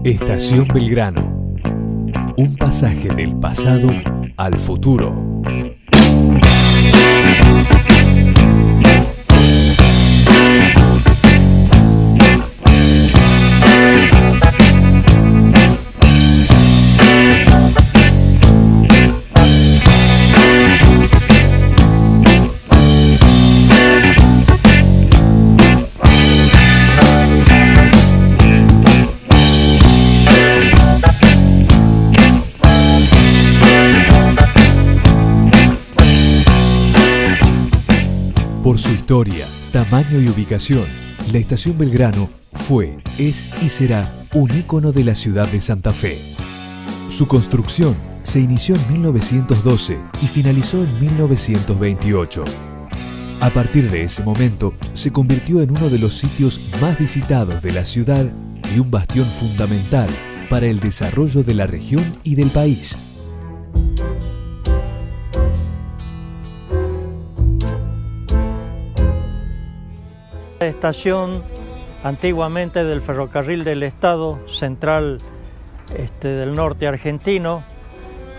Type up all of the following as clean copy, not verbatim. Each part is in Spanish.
Estación Belgrano. Un pasaje del pasado al futuro. Por su historia, tamaño y ubicación, la Estación Belgrano fue, es y será un ícono de la ciudad de Santa Fe. Su construcción se inició en 1912 y finalizó en 1928. A partir de ese momento, se convirtió en uno de los sitios más visitados de la ciudad y un bastión fundamental para el desarrollo de la región y del país. La estación antiguamente del Ferrocarril del Estado Central del Norte argentino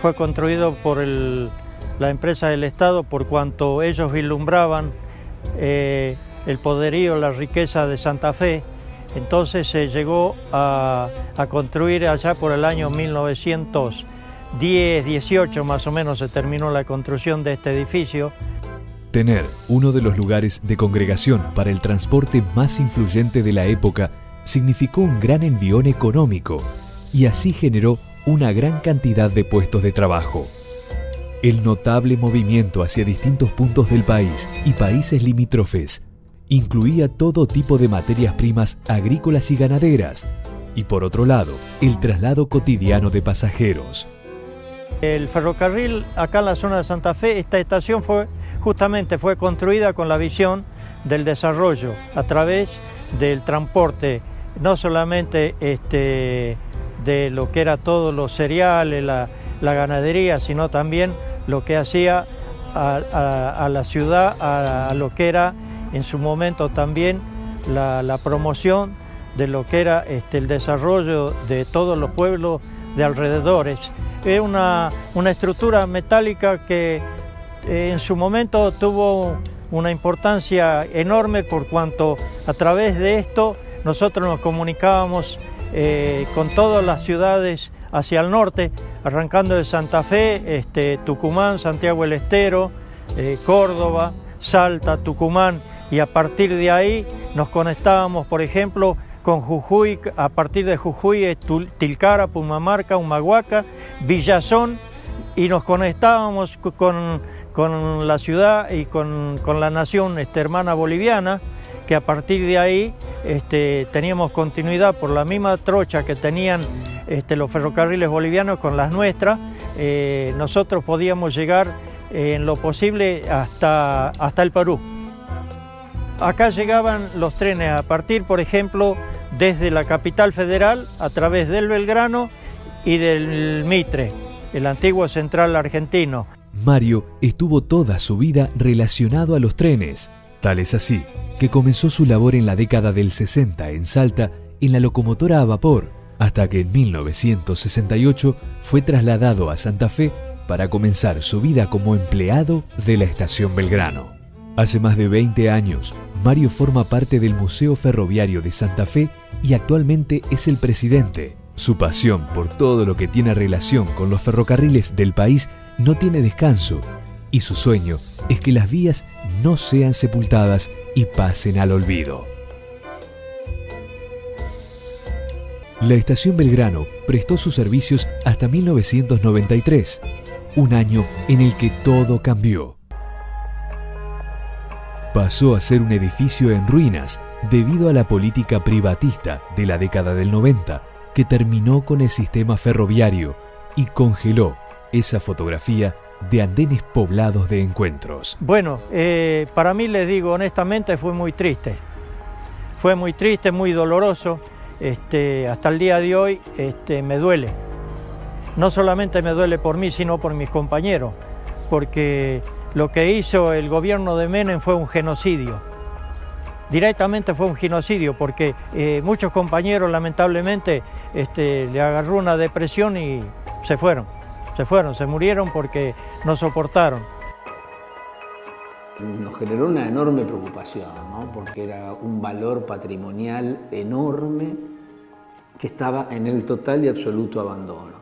fue construido por la empresa del Estado por cuanto ellos vislumbraban el poderío, la riqueza de Santa Fe. Entonces se llegó a construir allá por el año 1910-18 más o menos se terminó la construcción de este edificio. Tener uno de los lugares de congregación para el transporte más influyente de la época significó un gran envión económico y así generó una gran cantidad de puestos de trabajo. El notable movimiento hacia distintos puntos del país y países limítrofes incluía todo tipo de materias primas agrícolas y ganaderas y por otro lado, el traslado cotidiano de pasajeros. El ferrocarril acá en la zona de Santa Fe, esta estación justamente fue construida con la visión del desarrollo a través del transporte, no solamente de lo que era todos los cereales, la ganadería, sino también lo que hacía a la ciudad, a lo que era en su momento también la promoción de lo que era el desarrollo de todos los pueblos de alrededores. Es una estructura metálica que en su momento tuvo una importancia enorme por cuanto a través de esto nosotros nos comunicábamos con todas las ciudades hacia el norte, arrancando de Santa Fe, Tucumán, Santiago del Estero, Córdoba, Salta, Tucumán, y a partir de ahí nos conectábamos, por ejemplo, con Jujuy, a partir de Jujuy, Tilcara, Pumamarca, Humahuaca, Villazón, y nos conectábamos con la ciudad y con la nación hermana boliviana, que a partir de ahí teníamos continuidad por la misma trocha que tenían los ferrocarriles bolivianos con las nuestras. Nosotros podíamos llegar en lo posible hasta el Perú. Acá llegaban los trenes a partir, por ejemplo, desde la capital federal a través del Belgrano y del Mitre, el antiguo central argentino. Mario estuvo toda su vida relacionado a los trenes, tal es así que comenzó su labor en la década del 60 en Salta en la locomotora a vapor, hasta que en 1968 fue trasladado a Santa Fe para comenzar su vida como empleado de la Estación Belgrano. Hace más de 20 años, Mario forma parte del Museo Ferroviario de Santa Fe y actualmente es el presidente. Su pasión por todo lo que tiene relación con los ferrocarriles del país no tiene descanso y su sueño es que las vías no sean sepultadas y pasen al olvido. La Estación Belgrano prestó sus servicios hasta 1993, un año en el que todo cambió. Pasó a ser un edificio en ruinas debido a la política privatista de la década del 90, que terminó con el sistema ferroviario y congeló esa fotografía de andenes poblados de encuentros. Bueno, para mí, les digo honestamente, fue muy triste. Fue muy triste, muy doloroso. Hasta el día de hoy me duele. No solamente me duele por mí, sino por mis compañeros, porque lo que hizo el gobierno de Menem fue un genocidio. directamente fue un genocidio, porque muchos compañeros lamentablemente le agarró una depresión y se murieron porque no soportaron. Nos generó una enorme preocupación, ¿no? Porque era un valor patrimonial enorme que estaba en el total y absoluto abandono.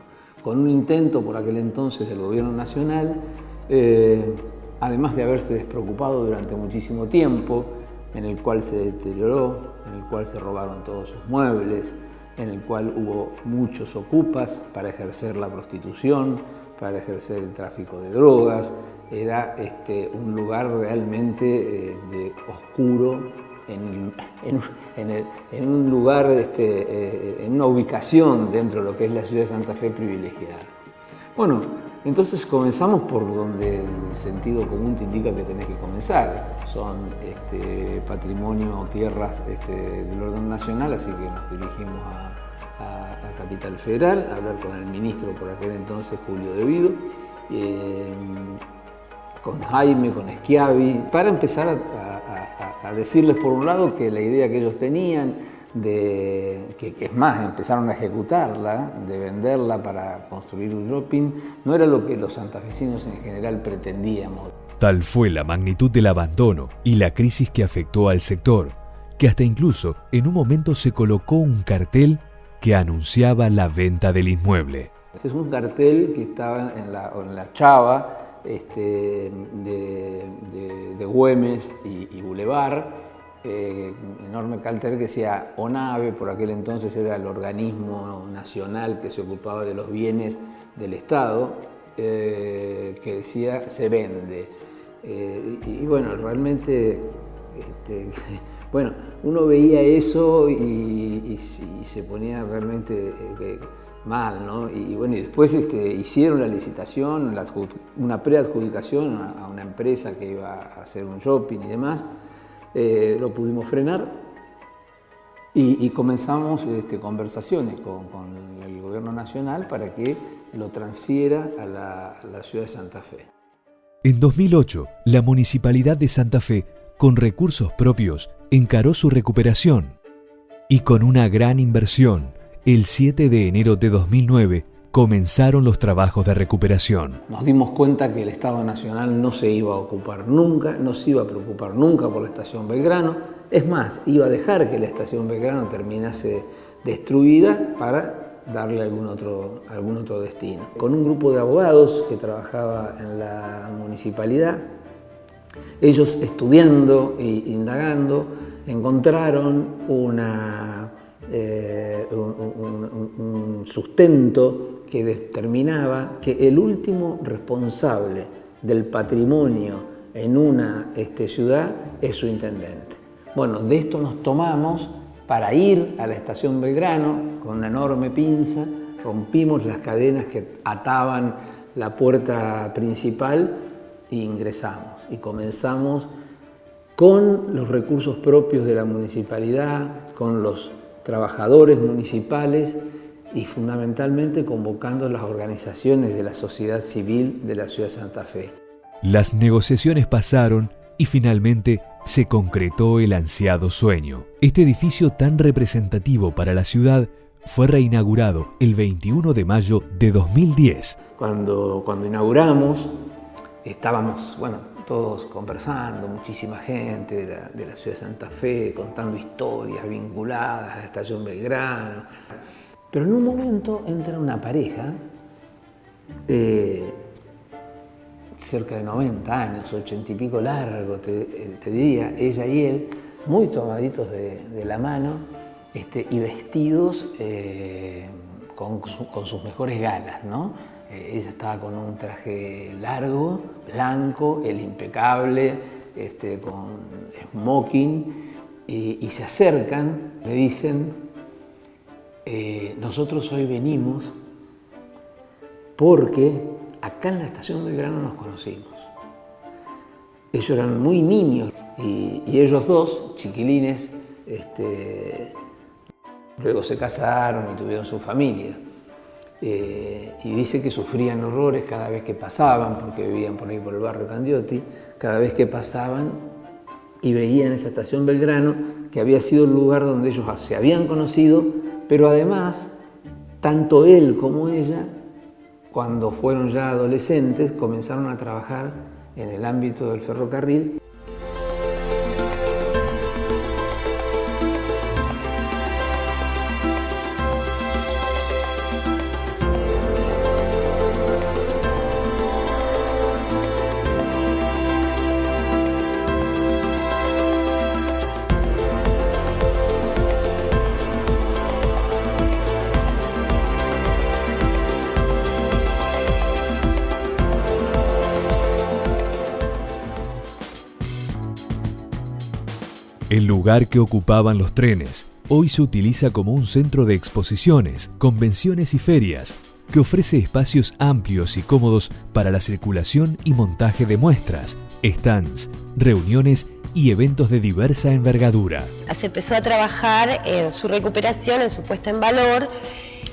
Con un intento por aquel entonces del gobierno nacional, además de haberse despreocupado durante muchísimo tiempo, en el cual se deterioró, en el cual se robaron todos sus muebles, en el cual hubo muchos ocupas para ejercer la prostitución, para ejercer el tráfico de drogas. Era un lugar realmente oscuro, en un lugar, en una ubicación dentro de lo que es la ciudad de Santa Fe privilegiada. Bueno, entonces comenzamos por donde el sentido común te indica que tenés que comenzar. Son patrimonio, tierras del orden nacional, así que nos dirigimos a Capital Federal, a hablar con el ministro por aquel entonces, Julio De Vido, con Jaime, con Schiavi, para empezar a decirles por un lado que la idea que ellos tenían, que es más, empezaron a ejecutarla, de venderla para construir un shopping, no era lo que los santafesinos en general pretendíamos. Tal fue la magnitud del abandono y la crisis que afectó al sector, que hasta incluso en un momento se colocó un cartel que anunciaba la venta del inmueble. Es un cartel que estaba en la chava de Güemes y Boulevard, enorme cartel que decía ONAVE, por aquel entonces era el organismo nacional que se ocupaba de los bienes del Estado, que decía se vende. Y bueno, realmente bueno, uno veía eso y se ponía realmente mal, ¿no? Y bueno, y después hicieron la licitación, una preadjudicación a una empresa que iba a hacer un shopping y demás. Lo pudimos frenar y comenzamos conversaciones con el gobierno nacional para que lo transfiera a la ciudad de Santa Fe. En 2008, la Municipalidad de Santa Fe, con recursos propios, encaró su recuperación y con una gran inversión, el 7 de enero de 2009, comenzaron los trabajos de recuperación. Nos dimos cuenta que el Estado Nacional no se iba a ocupar nunca, no se iba a preocupar nunca por la Estación Belgrano. Es más, iba a dejar que la Estación Belgrano terminase destruida para darle algún otro destino. Con un grupo de abogados que trabajaba en la municipalidad, ellos estudiando e indagando, encontraron un sustento que determinaba que el último responsable del patrimonio en una ciudad es su intendente. Bueno, de esto nos tomamos para ir a la Estación Belgrano con una enorme pinza, rompimos las cadenas que ataban la puerta principal e ingresamos. Y comenzamos con los recursos propios de la municipalidad, con los trabajadores municipales y fundamentalmente convocando las organizaciones de la sociedad civil de la ciudad de Santa Fe. Las negociaciones pasaron y finalmente se concretó el ansiado sueño. Este edificio tan representativo para la ciudad fue reinaugurado el 21 de mayo de 2010. Cuando inauguramos, estábamos, todos conversando, muchísima gente de la ciudad de Santa Fe, contando historias vinculadas a la Estación Belgrano. Pero en un momento entra una pareja, cerca de 90 años, 80 y pico largo, te diría, ella y él, muy tomaditos de la mano y vestidos con sus mejores galas, ¿no? Ella estaba con un traje largo, blanco, él impecable, con smoking, y se acercan, le dicen, nosotros hoy venimos porque acá en la Estación Belgrano nos conocimos. Ellos eran muy niños y ellos dos, chiquilines, luego se casaron y tuvieron su familia. Y dice que sufrían horrores cada vez que pasaban, porque vivían por ahí por el barrio Candioti, cada vez que pasaban y veía en esa estación Belgrano que había sido el lugar donde ellos se habían conocido, pero además, tanto él como ella, cuando fueron ya adolescentes, comenzaron a trabajar en el ámbito del ferrocarril. El lugar que ocupaban los trenes hoy se utiliza como un centro de exposiciones, convenciones y ferias, que ofrece espacios amplios y cómodos para la circulación y montaje de muestras, stands, reuniones y eventos de diversa envergadura. Se empezó a trabajar en su recuperación, en su puesta en valor,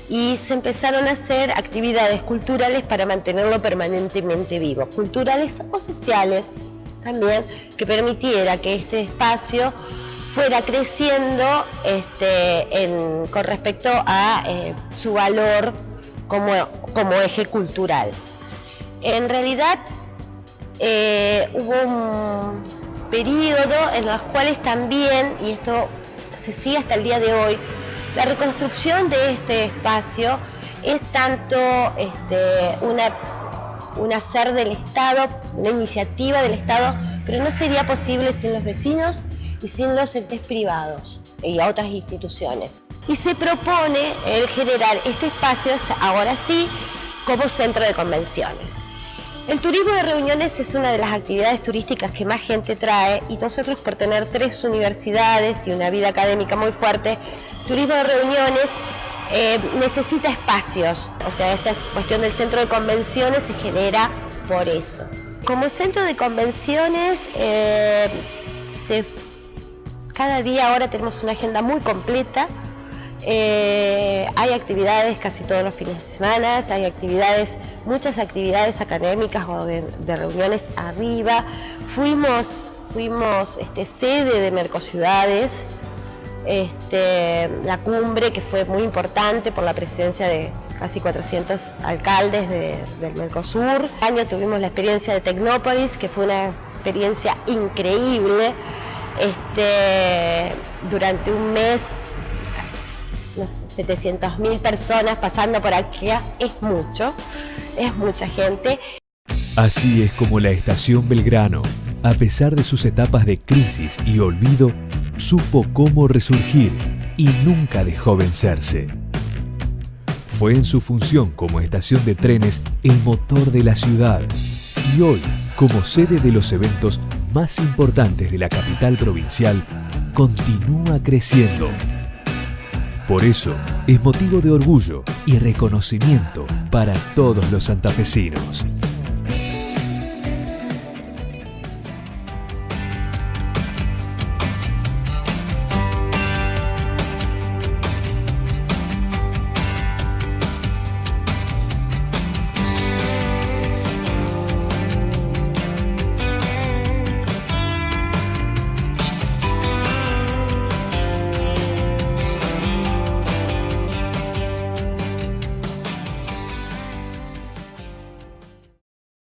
y se empezaron a hacer actividades culturales para mantenerlo permanentemente vivo, culturales o sociales también, que permitiera que este espacio fuera creciendo con respecto a su valor como eje cultural. En realidad hubo un periodo en los cuales también, y esto se sigue hasta el día de hoy, la reconstrucción de este espacio es tanto un hacer del Estado, una iniciativa del Estado, pero no sería posible sin los vecinos y sin los entes privados y otras instituciones. Y se propone el generar este espacio, ahora sí, como centro de convenciones. El turismo de reuniones es una de las actividades turísticas que más gente trae, y nosotros, por tener 3 universidades y una vida académica muy fuerte, turismo de reuniones necesita espacios. O sea, esta cuestión del centro de convenciones se genera por eso. Como centro de convenciones, cada día ahora tenemos una agenda muy completa. Hay actividades casi todos los fines de semana, hay muchas actividades académicas o de reuniones arriba. Fuimos sede de Mercociudades, la cumbre, que fue muy importante por la presencia de casi 400 alcaldes del Mercosur. Este año tuvimos la experiencia de Tecnópolis, que fue una experiencia increíble. Durante un mes, 700.000 personas pasando por aquí, es mucha gente. Así es como la estación Belgrano, a pesar de sus etapas de crisis y olvido, supo cómo resurgir y nunca dejó vencerse. Fue en su función como estación de trenes el motor de la ciudad, y hoy, como sede de los eventos más importantes de la capital provincial, continúa creciendo. Por eso, es motivo de orgullo y reconocimiento para todos los santafesinos.